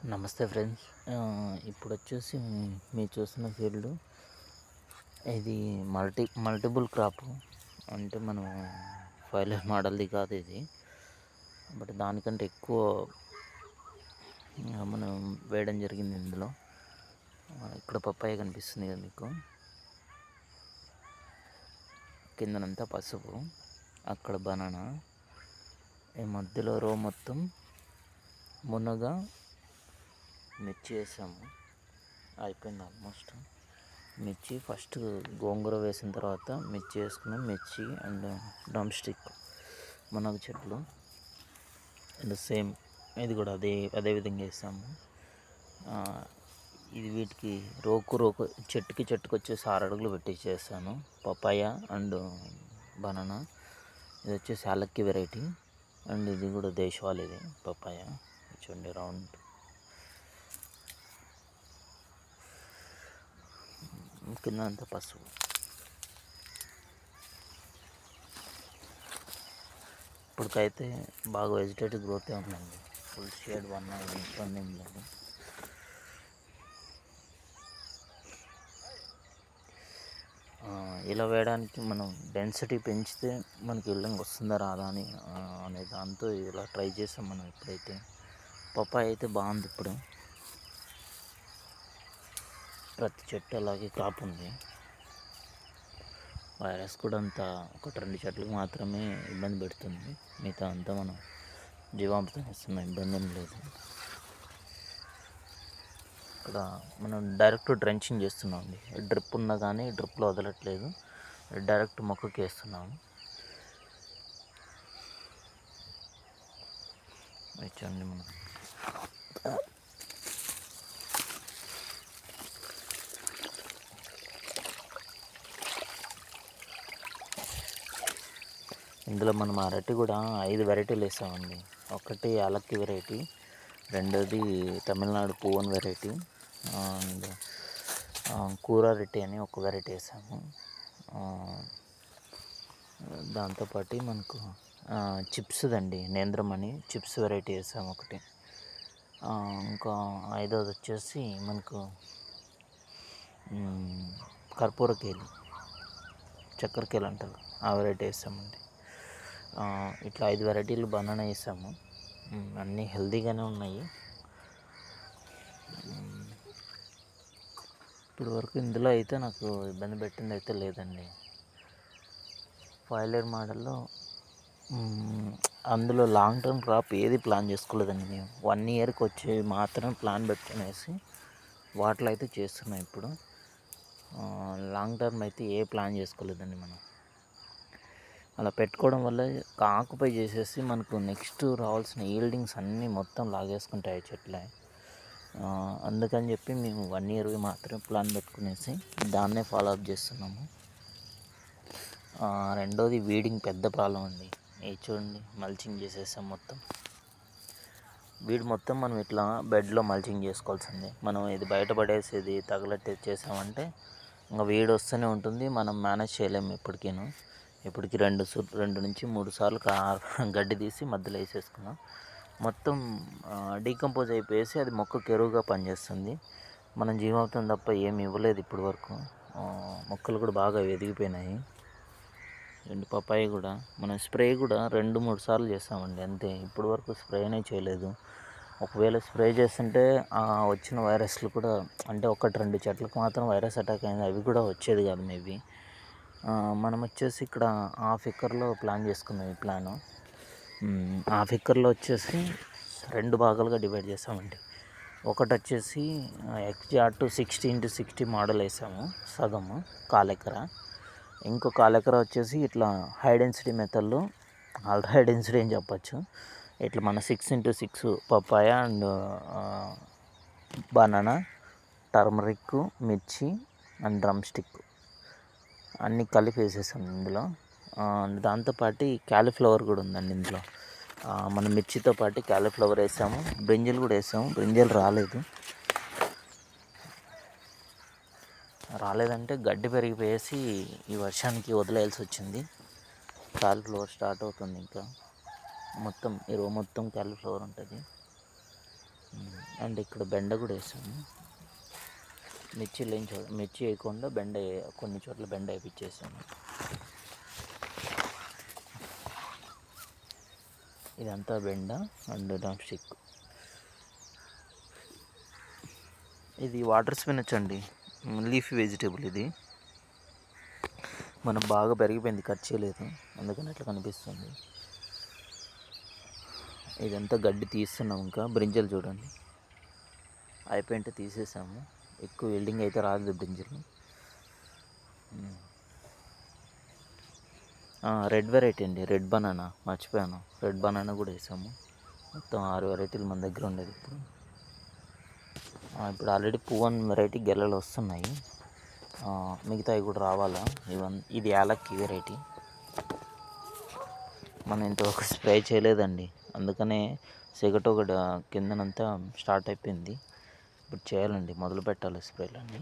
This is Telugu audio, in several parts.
నమస్తే ఫ్రెండ్స్. ఇప్పుడు వచ్చేసి మీరు చూస్తున్న ఫీల్డ్ ఇది మల్టిపుల్ క్రాప్. అంటే మనం ఫైలర్ మోడల్ది కాదు ఇది, బట్ దానికంటే ఎక్కువ మనం వేయడం జరిగింది ఇందులో. ఇక్కడ పప్పాయ కనిపిస్తుంది కదా మీకు, కిందనంతా పసుపు, అక్కడ బనానా, ఈ మధ్యలో రో మొత్తం మునగ, మిర్చి వేసాము. అయిపోయింది ఆల్మోస్ట్. మిర్చి ఫస్ట్ గోంగూర వేసిన తర్వాత మిర్చి వేసుకున్నాం. మిర్చి అండ్ డ్రమ్ స్టిక్, మునగ చెట్లు అండ్ సేమ్ ఇది కూడా అదే విధంగా వేసాము. ఇది వీటికి రోకు చెట్టుకి వచ్చేసి 6 అడుగులు పెట్టి చేస్తాను. పపాయ అండ్ బనానా, ఇది వచ్చేసి యాలక్కి వెరైటీ, అండ్ ఇది కూడా దేశవాళీది పపాయ. చూడండి రౌండ్. కింద అంతా పసుపు. ఇప్పటికైతే బాగా వెజిటేటివ్ గ్రోతే ఉందండి. ఫుల్ షేడ్ ఇబ్బంది ఏం లేదు. ఇలా వేయడానికి మనం డెన్సిటీ పెంచితే మనకి ఇల్లంగా వస్తుందా రాదా అనే దాంతో ఇలా ట్రై చేసాం మనం. ఇప్పుడైతే పప్పాయ అయితే బాగుంది. ఇప్పుడు ప్రతి చెట్టు అలాగే క్రాప్ ఉంది. వైరస్ కూడా అంతా 1-2 చెట్లకు మాత్రమే ఇబ్బంది పెడుతుంది. మిగతా అంతా మనం జీవామృతం ఇస్తున్నాం, ఇబ్బంది ఏం లేదు. ఇక్కడ మనం డైరెక్ట్ డ్రెంచింగ్ చేస్తున్నాం అండి. డ్రిప్ ఉన్నా కానీ డ్రిప్లో వదలట్లేదు, డైరెక్ట్ మొక్కకి వేస్తున్నాము. చూడండి మనం ఇందులో మనం అరటి కూడా 5 వెరైటీలు వేసామండి. ఒకటి యాలక్కి వెరైటీ, రెండోది తమిళనాడు పువ్వన్ వెరైటీ, అండ్ కూర అరటి అని ఒక వెరైటీ వేసాము. దాంతోపాటు మనకు చిప్స్ దండి, నేంద్రం అని చిప్స్ వెరైటీ వేసాము ఒకటి. ఇంకా 5వది వచ్చేసి మనకు కర్పూరకేలి, చక్కెరకేలి అంటారు, ఆ వెరైటీ వేసామండి. ఇట్లా 5 వెరైటీలు బనానా వేసాము. అన్నీ హెల్తీగానే ఉన్నాయి. ఇప్పటి వరకు ఇందులో అయితే నాకు ఇబ్బంది పెట్టింది అయితే లేదండి. ఫైలర్ మోడల్లో అందులో లాంగ్ టర్మ్ క్రాప్ ఏది ప్లాన్ చేసుకోలేదండి. మేము 1 ఇయర్కి వచ్చేవి మాత్రం ప్లాన్ పెట్టుకునేసి వాటిలో అయితే చేస్తున్నాం. ఇప్పుడు లాంగ్ టర్మ్ అయితే ఏ ప్లాన్ చేసుకోలేదండి మనం. అలా పెట్టుకోవడం వల్ల ఆక్యుపై చేసేసి మనకు నెక్స్ట్ రావాల్సిన ఈల్డింగ్స్ అన్నీ మొత్తం లాగేసుకుంటాయి చెట్లే. అందుకని చెప్పి మేము 1 ఇయర్వి మాత్రమే ప్లాన్ పెట్టుకునేసి దాన్నే ఫాలో అప్ చేస్తున్నాము. రెండోది వీడింగ్ పెద్ద ప్రాబ్లం అండి. ఇది చూడండి, మల్చింగ్ చేసేసాం మొత్తం. వీడ్ మొత్తం మనం ఇట్లా బెడ్లో మల్చింగ్ చేసుకోవాల్సిందే. మనం ఇది బయటపడేసేది తగలట్టేది చేసామంటే ఇంకా వీడు వస్తూనే ఉంటుంది, మనం మేనేజ్ చేయలేము. ఇప్పటికి 2 నుంచి 3 సార్లు గడ్డి తీసి మధ్యలో వేసేసుకున్నాం. మొత్తం డీకంపోజ్ అయిపోయేసి అది మొక్కకు ఎరువుగా పనిచేస్తుంది. మనం జీవామృతం తప్ప ఏమి ఇవ్వలేదు ఇప్పటి వరకు. మొక్కలు కూడా బాగా ఎదిగిపోయినాయి. పప్పాయ కూడా మనం స్ప్రే కూడా 2-3 సార్లు చేస్తామండి అంతే. ఇప్పటి వరకు స్ప్రేనే చేయలేదు. ఒకవేళ స్ప్రే చేస్తుంటే వచ్చిన వైరస్లు కూడా, అంటే 1-2 చెట్లకు మాత్రం వైరస్ అటాక్ అయింది, అవి కూడా వచ్చేది కాదు మేబీ. మనం వచ్చేసి ఇక్కడ హాఫ్ ఎకర్లో ప్లాన్ చేసుకున్నాం. ఈ ప్లాను హాఫ్ ఎకర్లో వచ్చేసి 2 భాగాలుగా డివైడ్ చేసామండి. ఒకటి వచ్చేసి ఎక్స్జాట్ 60x60 మోడల్ వేసాము, సగము 1/4 ఎకరా. ఇంకో 1/4 ఎకరా వచ్చేసి ఇట్లా హై డెన్సిటీ మెథడ్లో, అల్ట్రా హై డెన్సిటీ అని చెప్పచ్చు. ఇట్లా మన 6x6 papaya and banana, turmeric, మిర్చి అండ్ డ్రమ్ స్టిక్ అన్నీ కలిపి వేసేసాం ఇందులో. దాంతోపాటు క్యాలీఫ్లవర్ కూడా ఉందండి ఇందులో. మనం మిర్చితో పాటు క్యాలీఫ్లవర్ వేసాము, బ్రింజల్ కూడా వేసాము. బ్రింజల్ రాలేదంటే గడ్డి పెరిగిపోయేసి ఈ వర్షానికి వదిలేయాల్సి వచ్చింది. క్యాలీఫ్లవర్ స్టార్ట్ అవుతుంది. ఇంకా మొత్తం మొత్తం క్యాలీఫ్లవర్ ఉంటుంది. అండ్ ఇక్కడ బెండ కూడా వేసాము. మిర్చి మిర్చి వేయకుండా కొన్ని చోట్ల బెండ వేయించేసాము. ఇదంతా బెండ అండ్ డ్రమ్ స్టిక్. ఇది వాటర్ స్పినచ్ అండి, లీఫీ వెజిటేబుల్. ఇది మనం బాగా పెరిగిపోయింది, కట్ చేయలేదు, అందుకని అట్లా కనిపిస్తుంది. ఇదంతా గడ్డి తీస్తున్నాం. ఇంకా బ్రింజల్ చూడండి అయిపోయింటే తీసేసాము. ఎక్కువ వెల్డింగ్ అయితే రాదు బ్రింజల్. రెడ్ వెరైటీ అండి, రెడ్ బనానా మర్చిపోయాను. రెడ్ బనానా కూడా వేసాము. మొత్తం 6 వెరైటీలు మన దగ్గర ఉండేది. ఇప్పుడు ఆల్రెడీ పువ్వన్ వెరైటీ గెలలు వస్తున్నాయి, మిగతావి కూడా రావాలా. ఇది యాలక్కి వెరైటీ. మనం ఇంతవరకు స్ప్రే చేయలేదండి, అందుకనే సిగట్ ఒకటి కిందనంతా స్టార్ట్ అయిపోయింది. ఇప్పుడు చేయాలండి, మొదలు పెట్టాలి స్ప్రేలన్నీ.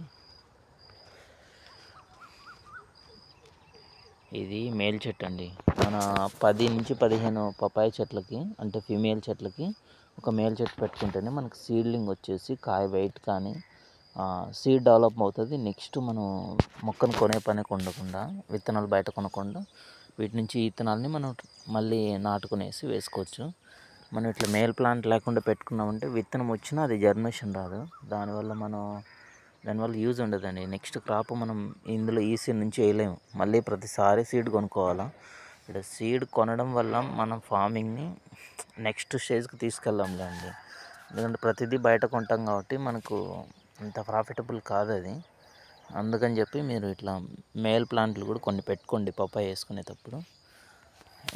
ఇది మేల్ చెట్టు అండి. మన 10 నుంచి 15 పపాయ చెట్లకి, అంటే ఫీమేల్ చెట్లకి ఒక మేల్ చెట్టు పెట్టుకుంటేనే మనకు సీడ్లింగ్ వచ్చేసి కాయ వెయిట్ కానీ సీడ్ డెవలప్ అవుతుంది. నెక్స్ట్ మనం మొక్కను కొనే పని ఉండకుండా, విత్తనాలు బయట కొనకుండా వీటి నుంచి విత్తనాలని మనం మళ్ళీ నాటుకునేసి వేసుకోవచ్చు. మనం ఇట్లా మేల్ ప్లాంట్ లేకుండా పెట్టుకున్నామంటే విత్తనం వచ్చినా అది జర్మినేషన్ రాదు. దానివల్ల యూజ్ ఉండదండి. నెక్స్ట్ క్రాప్ మనం ఇందులో ఈ సీడ్ నుంచి వేయలేము, మళ్ళీ ప్రతిసారి సీడ్ కొనుక్కోవాలా. ఇక్కడ సీడ్ కొనడం వల్ల మనం ఫార్మింగ్ని నెక్స్ట్ స్టేజ్కి తీసుకెళ్ళాంలే అండి. ఎందుకంటే ప్రతిదీ బయట కొంటాం కాబట్టి మనకు అంత ప్రాఫిటబుల్ కాదు అది. అందుకని చెప్పి మీరు ఇట్లా మేల్ ప్లాంట్లు కూడా కొన్ని పెట్టుకోండి పపాయ వేసుకునేటప్పుడు.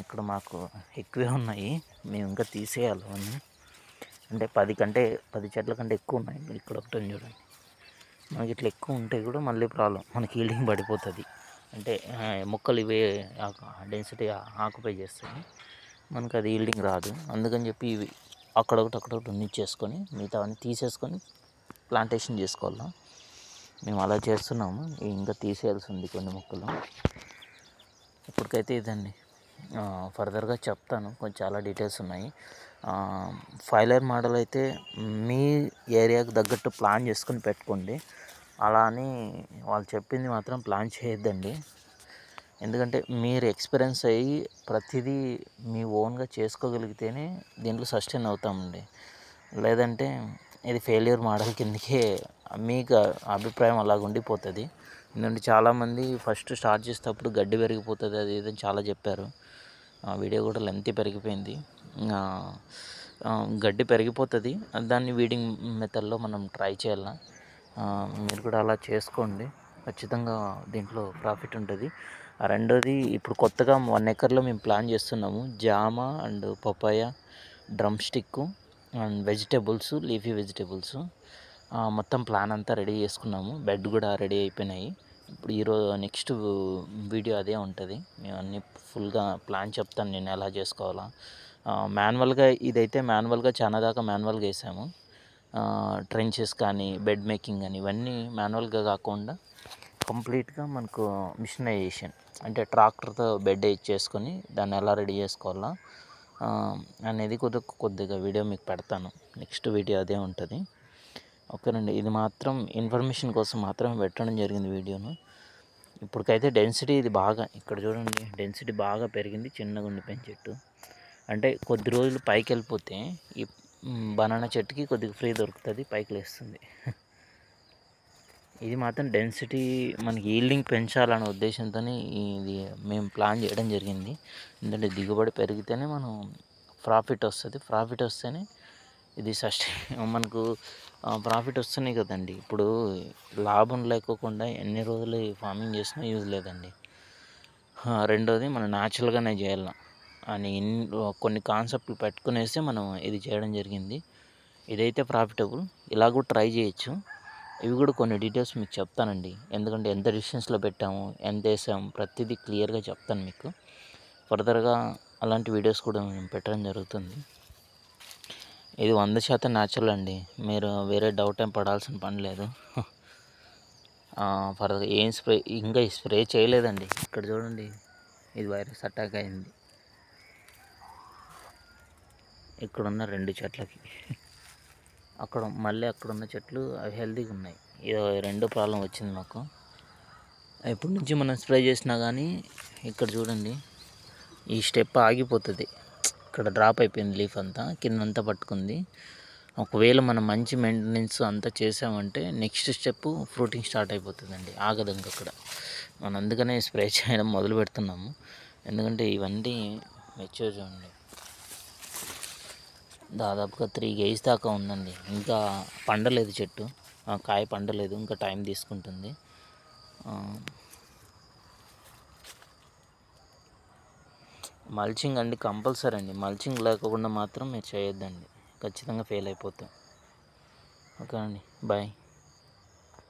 ఇక్కడ మాకు ఎక్కువే ఉన్నాయి, మేము ఇంకా తీసేయాలి అవన్నీ. అంటే 10 చెట్ల కంటే ఎక్కువ ఉన్నాయి. ఇక్కడ ఒకటి చూడండి, మనకి ఇట్లా ఎక్కువ ఉంటే కూడా మళ్ళీ ప్రాబ్లం, మనకి ఈల్డింగ్ పడిపోతుంది. అంటే మొక్కలు ఇవే డెన్సిటీ ఆక్యుపై చేస్తాయి, మనకు అది ఈల్డింగ్ రాదు. అందుకని చెప్పి ఇవి అక్కడొకటి ఉన్నిచ్చేసుకొని మిగతావన్నీ తీసేసుకొని ప్లాంటేషన్ చేసుకోవాలా. మేము అలా చేస్తున్నాము. ఇంకా తీసేయాల్సి ఉంది కొన్ని మొక్కలు. ఇప్పటికైతే ఇదండి, ఫర్దర్గా చెప్తాను, కొంచెం చాలా డీటెయిల్స్ ఉన్నాయి. 5 లేయర్ మోడల్ అయితే మీ ఏరియాకు తగ్గట్టు ప్లాన్ చేసుకొని పెట్టుకోండి. అలా అని వాళ్ళు చెప్పింది మాత్రం ప్లాన్ చేయొద్దండి. ఎందుకంటే మీరు ఎక్స్పీరియన్స్ అయ్యి ప్రతిదీ మీ ఓన్గా చేసుకోగలిగితేనే దీంట్లో సస్టైన్ అవుతామండి. లేదంటే ఇది ఫెయిల్యూర్ మోడల్ కిందకే మీకు అభిప్రాయం అలాగ ఉండిపోతుంది. ఎందుకంటే చాలామంది ఫస్ట్ స్టార్ట్ చేసేటప్పుడు గడ్డి పెరిగిపోతుంది అది ఇది చాలా చెప్పారు. వీడియో కూడా లెంత్ పెరిగిపోయింది. గడ్డి పెరిగిపోతుంది, దాన్ని వీడింగ్ మెథడ్లో మనం ట్రై చేయాలి. మీరు కూడా అలా చేసుకోండి, ఖచ్చితంగా దీంట్లో ప్రాఫిట్ ఉంటుంది. రెండోది, ఇప్పుడు కొత్తగా 1 ఎకర్లో మేము ప్లాన్ చేస్తున్నాము. జామ and papaya, drumstick and vegetables, leafy vegetables మొత్తం ప్లాన్ అంతా రెడీ చేసుకున్నాము. బెడ్ కూడా రెడీ అయిపోయినాయి. ఇప్పుడు ఈరోజు నెక్స్ట్ వీడియో అదే ఉంటుంది. మేము అన్నీ ఫుల్గా ప్లాన్ చెప్తాను నేను ఎలా చేసుకోవాలా. మాన్యువల్గా ఇదైతే మాన్యువల్గా చాలా దాకా మాన్యువల్గా వేసాము. ట్రెంచెస్ కానీ బెడ్ మేకింగ్ కానీ ఇవన్నీ మాన్యువల్గా కాకుండా కంప్లీట్గా మనకు మిషనైజేషన్, అంటే ట్రాక్టర్తో బెడ్ ఇచ్చేసుకొని దాన్ని ఎలా రెడీ చేసుకోవాలా అనేది కొద్దిగా వీడియో మీకు పెడతాను. నెక్స్ట్ వీడియో అదే ఉంటుంది. ఓకేనండి, ఇది మాత్రం ఇన్ఫర్మేషన్ కోసం మాత్రం పెట్టడం జరిగింది వీడియోను. ఇప్పటికైతే డెన్సిటీ ఇది బాగా, ఇక్కడ చూడండి డెన్సిటీ బాగా పెరిగింది. చిన్నగా ఉండిపోయిన చెట్టు, అంటే కొద్ది రోజులు పైకి వెళ్ళిపోతే ఈ బనానా చెట్టుకి కొద్దిగా ఫ్రీ దొరుకుతుంది, పైకి లేస్తుంది. ఇది మాత్రం డెన్సిటీ మనకి ఈల్డింగ్ పెంచాలనే ఉద్దేశంతో ఇది మేము ప్లాన్ చేయడం జరిగింది. ఎందుకంటే దిగుబడి పెరిగితేనే మనం ప్రాఫిట్ వస్తుంది, ప్రాఫిట్ వస్తేనే ఇది మనకు ప్రాఫిట్ వస్తున్నాయి కదండి. ఇప్పుడు లాభం లేకోకుండా ఎన్ని రోజులు ఫార్మింగ్ చేసినా యూజ్ లేదండి. రెండోది మనం న్యాచురల్గానే చేయాలి అని కొన్ని కాన్సెప్ట్లు పెట్టుకునేసి మనం ఇది చేయడం జరిగింది. ఇదైతే ప్రాఫిటబుల్, ఇలా కూడా ట్రై చేయొచ్చు. ఇవి కూడా కొన్ని డీటెయిల్స్ మీకు చెప్తానండి, ఎందుకంటే ఎంత డిస్టెన్స్లో పెట్టాము, ఎంత వేసాము, ప్రతిదీ క్లియర్గా చెప్తాను మీకు. ఫర్దర్గా అలాంటి వీడియోస్ కూడా మేము పెట్టడం జరుగుతుంది. ఇది 100% న్యాచురల్ అండి, మీరు వేరే డౌట్ ఏం పడాల్సిన పని లేదు. ఫర్దర్ ఇంకా స్ప్రే చేయలేదండి. ఇక్కడ చూడండి, ఇది వైరస్ అటాక్ అయింది ఇక్కడున్న 2 చెట్లకి. అక్కడ మళ్ళీ అక్కడ ఉన్న చెట్లు అవి హెల్తీగా ఉన్నాయి. ఇది రెండో ప్రాబ్లం వచ్చింది మాకు. ఎప్పటి నుంచి మనం స్ప్రే చేసినా కానీ ఇక్కడ చూడండి ఈ స్టెప్ ఆగిపోతుంది. ఇక్కడ డ్రాప్ అయిపోయింది, లీఫ్ అంతా కిందంతా పట్టుకుంది. ఒకవేళ మనం మంచి మెయింటెనెన్స్ అంతా చేసామంటే నెక్స్ట్ స్టెప్ ఫ్రూటింగ్ స్టార్ట్ అయిపోతుందండి, ఆగదు ఇంక అక్కడ. మనం అందుకనే స్ప్రే చేయడం మొదలు పెడుతున్నాము. ఎందుకంటే ఇవన్నీ మెచ్యూర్ చూడండి, దాదాపుగా 3 గేజ్ దాకా ఉందండి. ఇంకా పండలేదు చెట్టు, కాయ పండలేదు, ఇంకా టైం తీసుకుంటుంది. మల్చింగ్ అండి కంపల్సరీ అండి. మల్చింగ్ లేకుండా మాత్రం మీరు చేయొద్దండి, ఖచ్చితంగా ఫెయిల్ అయిపోతాం. ఓకే అండి, బాయ్.